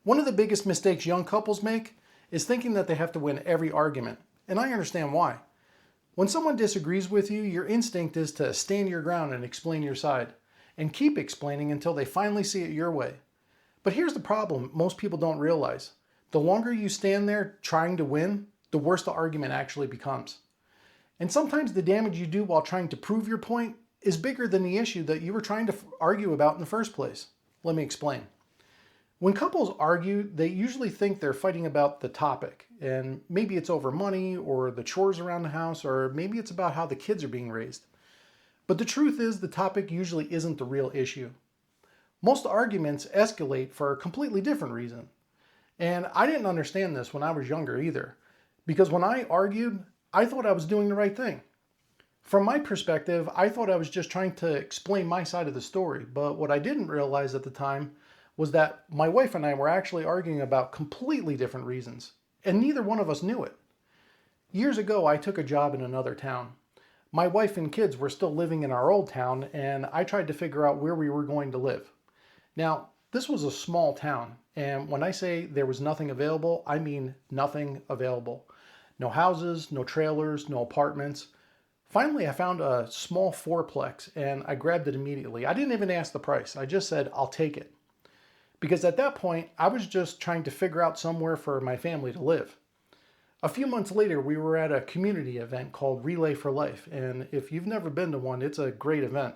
One of the biggest mistakes young couples make is thinking that they have to win every argument, and I understand why. When someone disagrees with you, your instinct is to stand your ground and explain your side, and keep explaining until they finally see it your way. But here's the problem most people don't realize. The longer you stand there trying to win, the worse the argument actually becomes. And sometimes the damage you do while trying to prove your point is bigger than the issue that you were trying to argue about in the first place. Let me explain. When couples argue, they usually think they're fighting about the topic, and maybe it's over money or the chores around the house, or maybe it's about how the kids are being raised. But the truth is, the topic usually isn't the real issue. Most arguments escalate for a completely different reason. And I didn't understand this when I was younger either, because when I argued, I thought I was doing the right thing. From my perspective, I thought I was just trying to explain my side of the story, but what I didn't realize at the time was that my wife and I were actually arguing about completely different reasons, and neither one of us knew it. Years ago, I took a job in another town. My wife and kids were still living in our old town, and I tried to figure out where we were going to live. Now, this was a small town, and when I say there was nothing available, I mean nothing available. No houses, no trailers, no apartments. Finally, I found a small fourplex, and I grabbed it immediately. I didn't even ask the price. I just said, I'll take it. Because at that point, I was just trying to figure out somewhere for my family to live. A few months later, we were at a community event called Relay for Life, and if you've never been to one, it's a great event.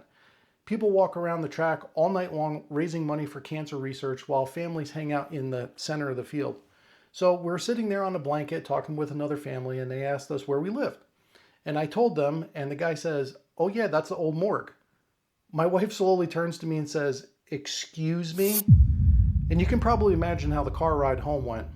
People walk around the track all night long raising money for cancer research while families hang out in the center of the field. So we're sitting there on a blanket talking with another family, and they asked us where we lived. And I told them, and the guy says, "Oh yeah, that's the old morgue." My wife slowly turns to me and says, "Excuse me?" And you can probably imagine how the car ride home went.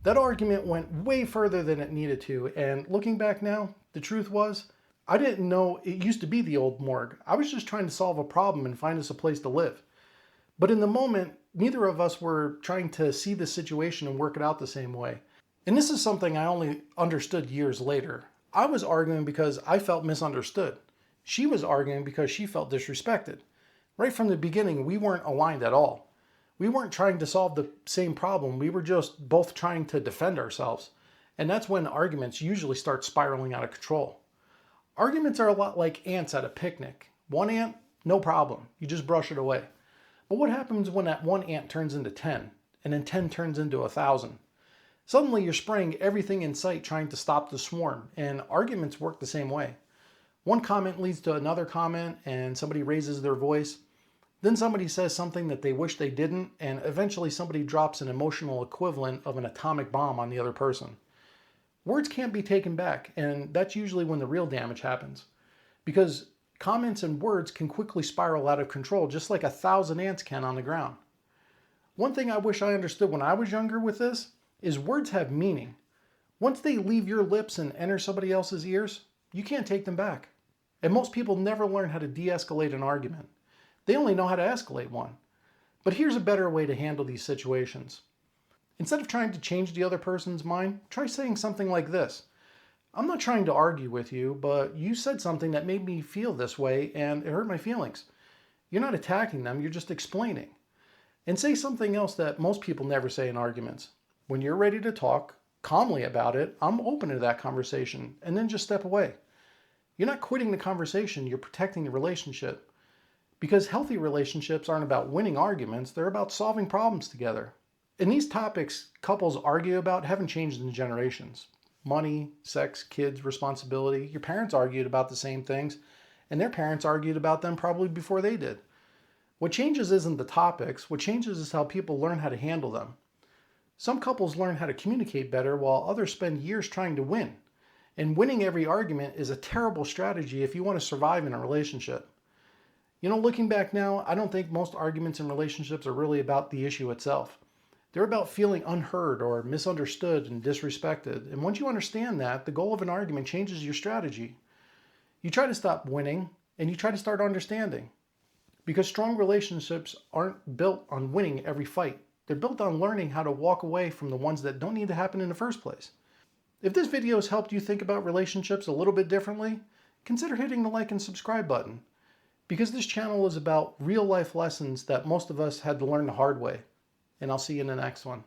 That argument went way further than it needed to, and looking back now, the truth was, I didn't know it used to be the old morgue. I was just trying to solve a problem and find us a place to live. But in the moment, neither of us were trying to see the situation and work it out the same way. And this is something I only understood years later. I was arguing because I felt misunderstood. She was arguing because she felt disrespected. Right from the beginning, we weren't aligned at all. We weren't trying to solve the same problem. We were just both trying to defend ourselves. And that's when arguments usually start spiraling out of control. Arguments are a lot like ants at a picnic. One ant, no problem. You just brush it away. But what happens when that one ant turns into 10, and then 10 turns into 1,000? Suddenly you're spraying everything in sight trying to stop the swarm, and arguments work the same way. One comment leads to another comment, and somebody raises their voice. Then somebody says something that they wish they didn't, and eventually somebody drops an emotional equivalent of an atomic bomb on the other person. Words can't be taken back, and that's usually when the real damage happens. Because comments and words can quickly spiral out of control, just like 1,000 ants can on the ground. One thing I wish I understood when I was younger with this is words have meaning. Once they leave your lips and enter somebody else's ears, you can't take them back. And most people never learn how to de-escalate an argument. They only know how to escalate one. But here's a better way to handle these situations. Instead of trying to change the other person's mind, try saying something like this. "I'm not trying to argue with you, but you said something that made me feel this way and it hurt my feelings." You're not attacking them, you're just explaining. And say something else that most people never say in arguments. When you're ready to talk calmly about it, I'm open to that conversation, and then just step away. You're not quitting the conversation, you're protecting the relationship. Because healthy relationships aren't about winning arguments, they're about solving problems together. And these topics couples argue about haven't changed in generations. Money, sex, kids, responsibility. Your parents argued about the same things, and their parents argued about them probably before they did. What changes isn't the topics, what changes is how people learn how to handle them. Some couples learn how to communicate better while others spend years trying to win. And winning every argument is a terrible strategy if you want to survive in a relationship. Looking back now, I don't think most arguments in relationships are really about the issue itself. They're about feeling unheard or misunderstood and disrespected. And once you understand that, the goal of an argument changes your strategy. You try to stop winning, and you try to start understanding. Because strong relationships aren't built on winning every fight. They're built on learning how to walk away from the ones that don't need to happen in the first place. If this video has helped you think about relationships a little bit differently, consider hitting the like and subscribe button. Because this channel is about real life lessons that most of us had to learn the hard way. and I'll see you in the next one.